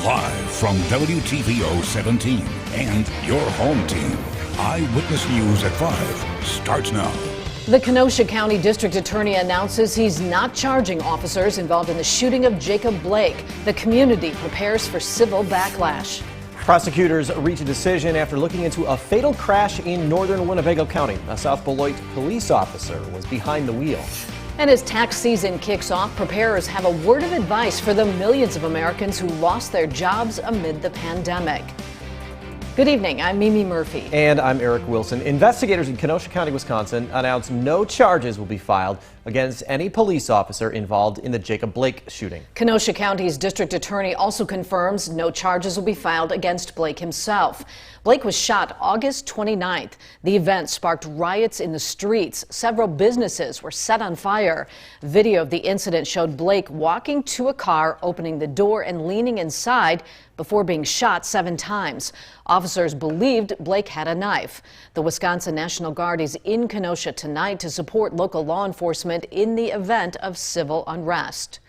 Live from WTVO 17 and your home team, Eyewitness News at 5 starts now. The Kenosha County District Attorney announces he's not charging officers involved in the shooting of Jacob Blake. The community prepares for civil backlash. Prosecutors reach a decision after looking into a fatal crash in northern Winnebago County. A South Beloit police officer was behind the wheel. And as tax season kicks off, preparers have a word of advice for the millions of Americans who lost their jobs amid the pandemic. Good evening, I'm Mimi Murphy. And I'm Eric Wilson. Investigators in Kenosha County, Wisconsin announced no charges will be filed against any police officer involved in the Jacob Blake shooting. Kenosha County's district attorney also confirms no charges will be filed against Blake himself. Blake was shot August 29th. The event sparked riots in the streets. Several businesses were set on fire. Video of the incident showed Blake walking to a car, opening the door and leaning inside before being shot 7 times. Officers believed Blake had a knife. The Wisconsin National Guard is in Kenosha tonight to support local law enforcement in the event of civil unrest.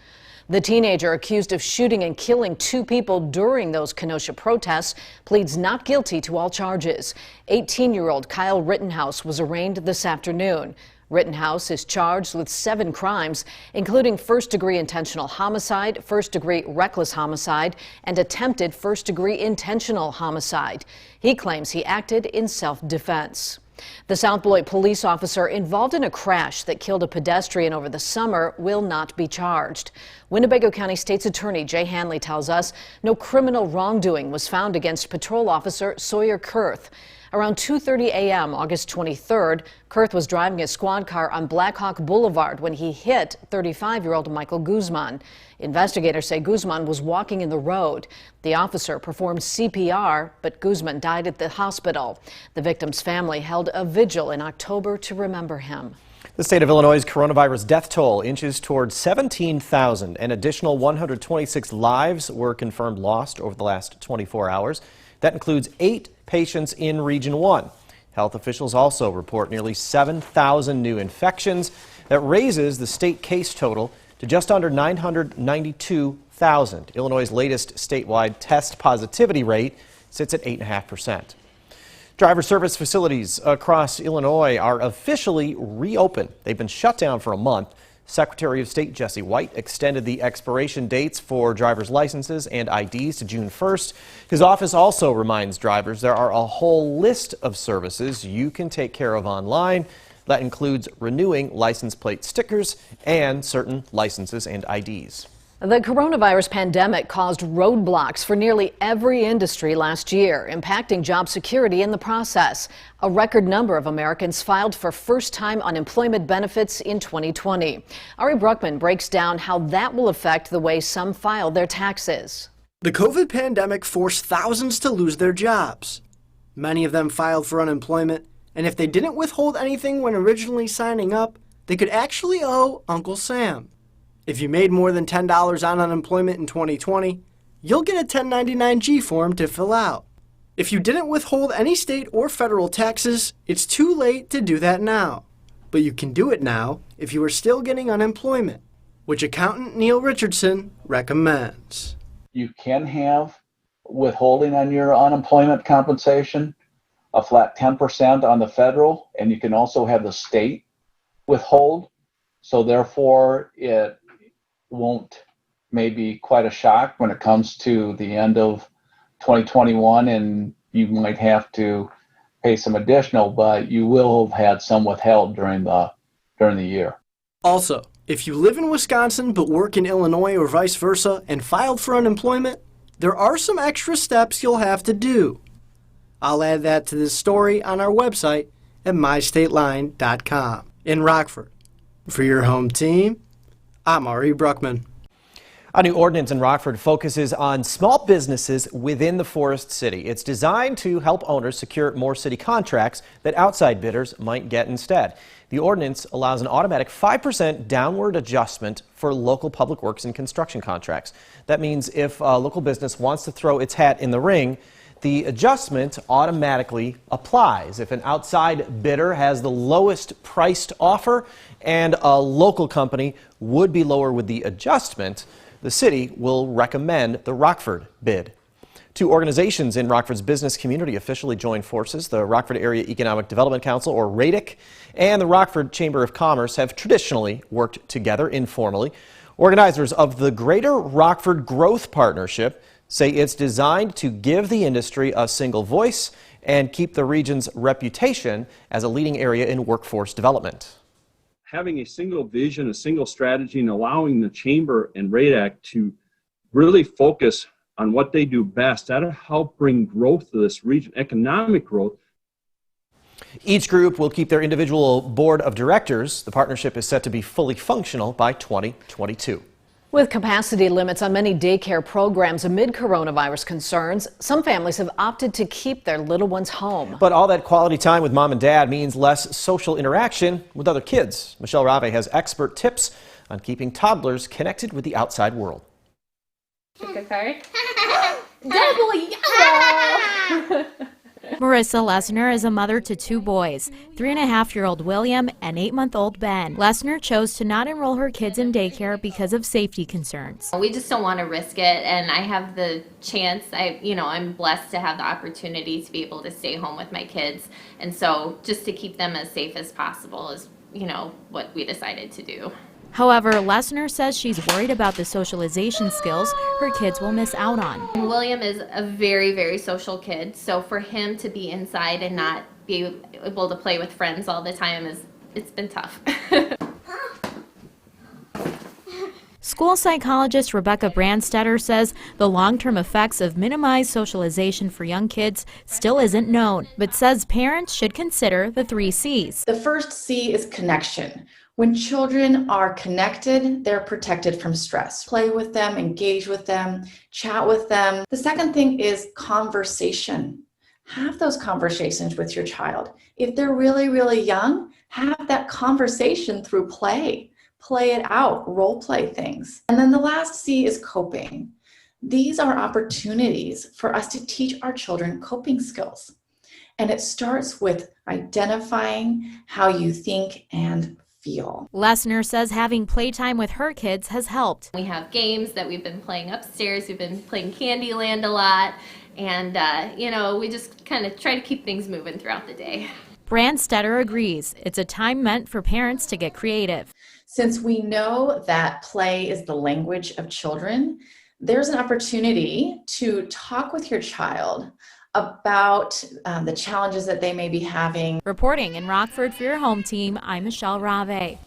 The teenager accused of shooting and killing 2 people during those Kenosha protests pleads not guilty to all charges. 18-year-old Kyle Rittenhouse was arraigned this afternoon. Rittenhouse is charged with 7 crimes, including first-degree intentional homicide, first-degree reckless homicide, and attempted first-degree intentional homicide. He claims he acted in self-defense. The South Beloit police officer involved in a crash that killed a pedestrian over the summer will not be charged. Winnebago County State's Attorney Jay Hanley tells us no criminal wrongdoing was found against patrol officer Sawyer Kurth. Around 2:30 a.m. August 23rd, Kurth was driving a squad car on Blackhawk Boulevard when he hit 35-year-old Michael Guzman. Investigators say Guzman was walking in the road. The officer performed CPR, but Guzman died at the hospital. The victim's family held a vigil in October to remember him. The state of Illinois' coronavirus death toll inches toward 17,000. An additional 126 lives were confirmed lost over the last 24 hours. That includes 8 patients in Region 1. Health officials also report nearly 7,000 new infections. That raises the state case total to just under 992,000. Illinois' latest statewide test positivity rate sits at 8.5%. Driver service facilities across Illinois are officially reopened. They've been shut down for a month. Secretary of State Jesse White extended the expiration dates for driver's licenses and IDs to June 1st. His office also reminds drivers there are a whole list of services you can take care of online. That includes renewing license plate stickers and certain licenses and IDs. The coronavirus pandemic caused roadblocks for nearly every industry last year, impacting job security in the process. A record number of Americans filed for first-time unemployment benefits in 2020. Ari Bruckman breaks down how that will affect the way some file their taxes. The COVID pandemic forced thousands to lose their jobs. Many of them filed for unemployment, and if they didn't withhold anything when originally signing up, they could actually owe Uncle Sam. If you made more than $10 on unemployment in 2020, you'll get a 1099-G form to fill out. If you didn't withhold any state or federal taxes, it's too late to do that now. But you can do it now if you are still getting unemployment, which accountant Neil Richardson recommends. You can have withholding on your unemployment compensation, a flat 10% on the federal, and you can also have the state withhold. So therefore, it won't maybe quite a shock when it comes to the end of 2021, and you might have to pay some additional, but you will have had some withheld during the year. Also, if you live in Wisconsin but work in Illinois or vice versa and filed for unemployment, there are some extra steps you'll have to do. I'll add that to this story on our website at mystateline.com. In Rockford, for your home team, I'm Ari Bruckman. A new ordinance in Rockford focuses on small businesses within the Forest City. It's designed to help owners secure more city contracts that outside bidders might get instead. The ordinance allows an automatic 5% downward adjustment for local public works and construction contracts. That means if a local business wants to throw its hat in the ring, the adjustment automatically applies. If an outside bidder has the lowest priced offer and a local company would be lower with the adjustment, the city will recommend the Rockford bid. Two organizations in Rockford's business community officially joined forces. The Rockford Area Economic Development Council, or RADIC, and the Rockford Chamber of Commerce have traditionally worked together informally. Organizers of the Greater Rockford Growth Partnership say it's designed to give the industry a single voice and keep the region's reputation as a leading area in workforce development. Having a single vision, a single strategy, and allowing the Chamber and RADIC to really focus on what they do best, that'll help bring growth to this region, economic growth. Each group will keep their individual board of directors. The partnership is set to be fully functional by 2022. With capacity limits on many daycare programs amid coronavirus concerns, some families have opted to keep their little ones home. But all that quality time with mom and dad means less social interaction with other kids. Michelle Rave has expert tips on keeping toddlers connected with the outside world. Pick a card. Double yellow! Marissa Lessner is a mother to two boys, 3.5-year-old William and 8-month-old Ben. Lessner chose to not enroll her kids in daycare because of safety concerns. We just don't want to risk it, and I have the chance, I'm blessed to have the opportunity to be able to stay home with my kids, and so just to keep them as safe as possible is, what we decided to do. However, Lessner says she's worried about the socialization skills her kids will miss out on. William is a very, very social kid, so for him to be inside and not be able to play with friends all the time it's been tough. School psychologist Rebecca Brandstetter says the long-term effects of minimized socialization for young kids still isn't known, but says parents should consider the 3 C's. The first C is connection. When children are connected, they're protected from stress. Play with them, engage with them, chat with them. The second thing is conversation. Have those conversations with your child. If they're really, really young, have that conversation through play. Play it out, role play things. And then the last C is coping. These are opportunities for us to teach our children coping skills. And it starts with identifying how you think and feel. Lessner says having playtime with her kids has helped. We have games that we've been playing upstairs. We've been playing Candyland a lot. And, we just kind of try to keep things moving throughout the day. Brandstetter agrees. It's a time meant for parents to get creative. Since we know that play is the language of children, there's an opportunity to talk with your child about the challenges that they may be having. Reporting in Rockford for your home team, I'm Michelle Rave.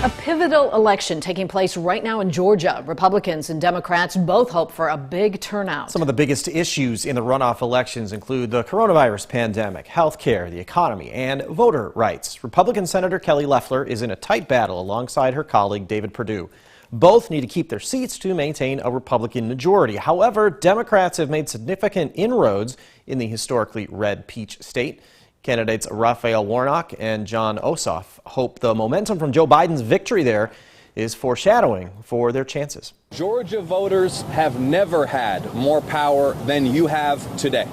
A pivotal election taking place right now in Georgia. Republicans and Democrats both hope for a big turnout. Some of the biggest issues in the runoff elections include the coronavirus pandemic, health care, the economy, and voter rights. Republican Senator Kelly Loeffler is in a tight battle alongside her colleague David Perdue. Both need to keep their seats to maintain a Republican majority. However, Democrats have made significant inroads in the historically red Peach State. Candidates Raphael Warnock and John Ossoff hope the momentum from Joe Biden's victory there is foreshadowing for their chances. Georgia voters have never had more power than you have today.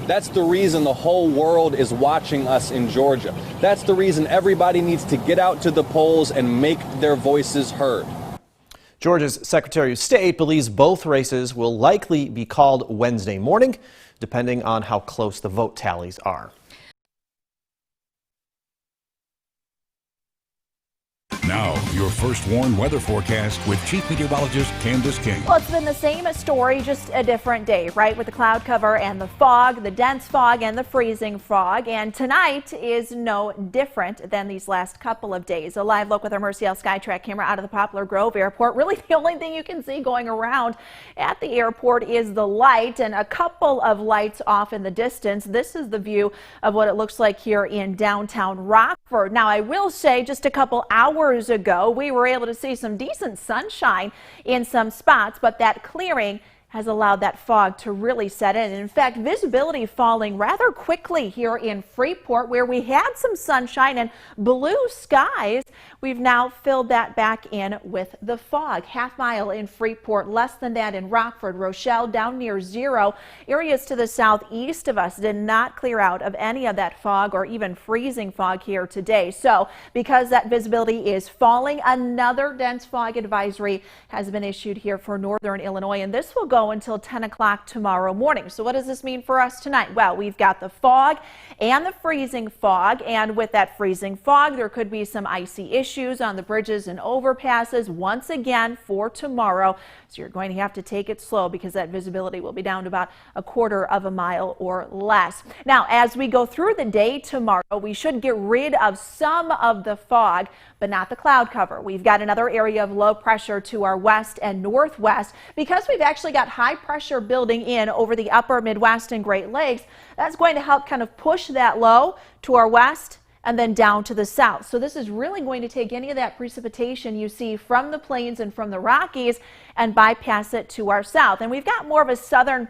That's the reason the whole world is watching us in Georgia. That's the reason everybody needs to get out to the polls and make their voices heard. Georgia's Secretary of State believes both races will likely be called Wednesday morning, depending on how close the vote tallies are. Now, your first warn weather forecast with Chief Meteorologist Candice King. Well, it's been the same story, just a different day, right? With the cloud cover and the fog, the dense fog and the freezing fog. And tonight is no different than these last couple of days. A live look with our Merciel Skytrack camera out of the Poplar Grove Airport. Really, the only thing you can see going around at the airport is the light and a couple of lights off in the distance. This is the view of what it looks like here in downtown Rockford. Now, I will say just a couple hours ago, we were able to see some decent sunshine in some spots, but that clearing has allowed that fog to really set in. And in fact, visibility falling rather quickly here in Freeport, where we had some sunshine and blue skies. We've now filled that back in with the fog. Half mile in Freeport, less than that in Rockford, Rochelle, down near zero. Areas to the southeast of us did not clear out of any of that fog or even freezing fog here today. So because that visibility is falling, another dense fog advisory has been issued here for northern Illinois, and this will go until 10 o'clock tomorrow morning. So what does this mean for us tonight? Well, we've got the fog and the freezing fog, and with that freezing fog, there could be some icy issues on the bridges and overpasses once again for tomorrow. So you're going to have to take it slow because that visibility will be down to about a quarter of a mile or less. Now, as we go through the day tomorrow, we should get rid of some of the fog, but not the cloud cover. We've got another area of low pressure to our west and northwest. Because we've actually got high pressure building in over the upper Midwest and Great Lakes, that's going to help kind of push that low to our west and then down to the south. So this is really going to take any of that precipitation you see from the plains and from the Rockies and bypass it to our south. And we've got more of a southern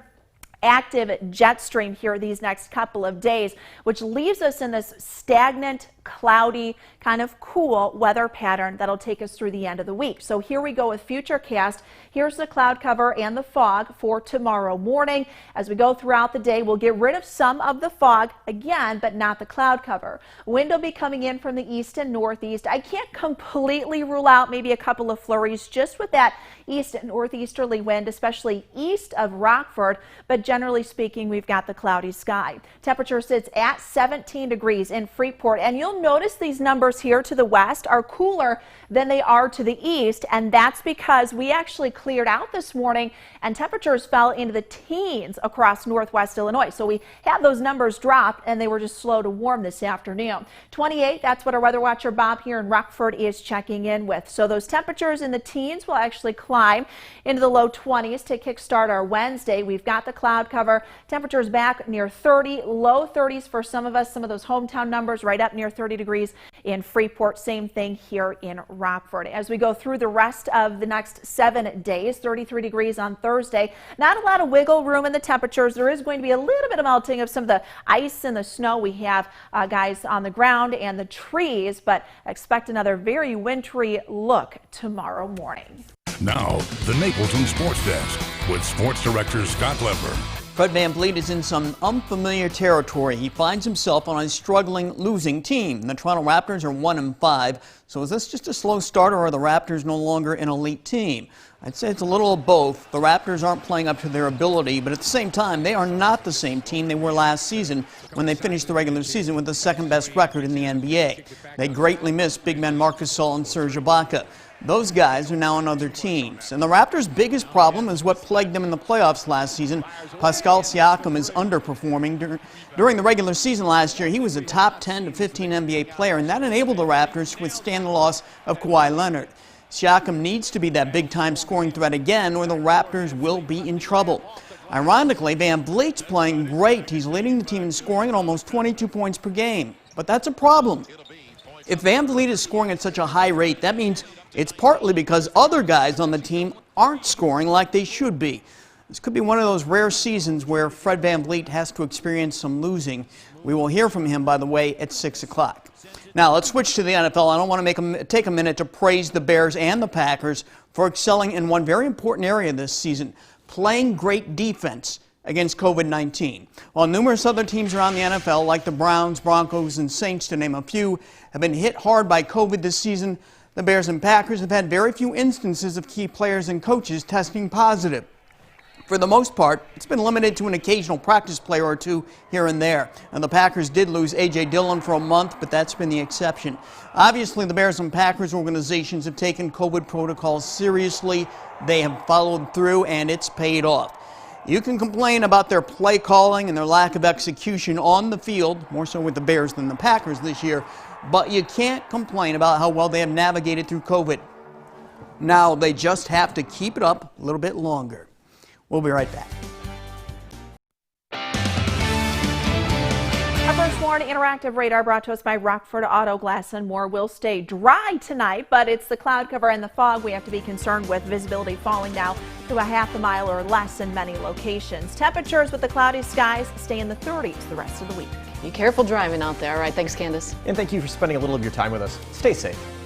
active jet stream here these next couple of days, which leaves us in this stagnant, cloudy, kind of cool weather pattern that'll take us through the end of the week. So here we go with Futurecast. Here's the cloud cover and the fog for tomorrow morning. As we go throughout the day, we'll get rid of some of the fog again, but not the cloud cover. Wind will be coming in from the east and northeast. I can't completely rule out maybe a couple of flurries just with that east and northeasterly wind, especially east of Rockford, but generally speaking, we've got the cloudy sky. Temperature sits at 17 degrees in Freeport, and you'll notice these numbers here to the west are cooler than they are to the east, and that's because we actually cleared out this morning and temperatures fell into the teens across northwest Illinois. So we had those numbers drop and they were just slow to warm this afternoon. 28, that's what our weather watcher Bob here in Rockford is checking in with. So those temperatures in the teens will actually climb into the low 20s to kickstart our Wednesday. We've got the cloud cover, temperatures back near 30, low 30s for some of us, some of those hometown numbers right up near 30 degrees in Freeport. Same thing here in Rockford. As we go through the rest of the next 7 days, 33 degrees on Thursday. Not a lot of wiggle room in the temperatures. There is going to be a little bit of melting of some of the ice and the snow we have, guys, on the ground and the trees, but expect another very wintry look tomorrow morning. Now, the Napleton Sports Desk with Sports Director Scott Leber. Fred VanVleet is in some unfamiliar territory. He finds himself on a struggling losing team. The Toronto Raptors are 1-5. So is this just a slow start, or are the Raptors no longer an elite team? I'd say it's a little of both. The Raptors aren't playing up to their ability, but at the same time, they are not the same team they were last season when they finished the regular season with the second best record in the NBA. They greatly missed big men Marc Gasol and Serge Ibaka. Those guys are now on other teams. And the Raptors' biggest problem is what plagued them in the playoffs last season. Pascal Siakam is underperforming. During the regular season last year, he was a top 10 to 15 NBA player, and that enabled the Raptors to withstand the loss of Kawhi Leonard. Siakam needs to be that big-time scoring threat again, or the Raptors will be in trouble. Ironically, VanVleet's playing great. He's leading the team in scoring at almost 22 points per game. But that's a problem. If VanVleet is scoring at such a high rate, that means it's partly because other guys on the team aren't scoring like they should be. This could be one of those rare seasons where Fred VanVleet has to experience some losing. We will hear from him, by the way, at 6 o'clock. Now, let's switch to the NFL. I don't want to take a minute to praise the Bears and the Packers for excelling in one very important area this season, playing great defense against COVID-19. While numerous other teams around the NFL, like the Browns, Broncos, and Saints, to name a few, have been hit hard by COVID this season, the Bears and Packers have had very few instances of key players and coaches testing positive. For the most part, it's been limited to an occasional practice player or two here and there. And the Packers did lose A.J. Dillon for a month, but that's been the exception. Obviously, the Bears and Packers organizations have taken COVID protocols seriously. They have followed through, and it's paid off. You can complain about their play calling and their lack of execution on the field, more so with the Bears than the Packers this year, but you can't complain about how well they have navigated through COVID. Now they just have to keep it up a little bit longer. We'll be right back. Our first more interactive radar brought to us by Rockford Auto Glass and More. Will stay dry tonight, but it's the cloud cover and the fog we have to be concerned with. Visibility falling now to a half a mile or less in many locations. Temperatures with the cloudy skies stay in the 30s the rest of the week. Be careful driving out there. All right, thanks, Candice. And thank you for spending a little of your time with us. Stay safe.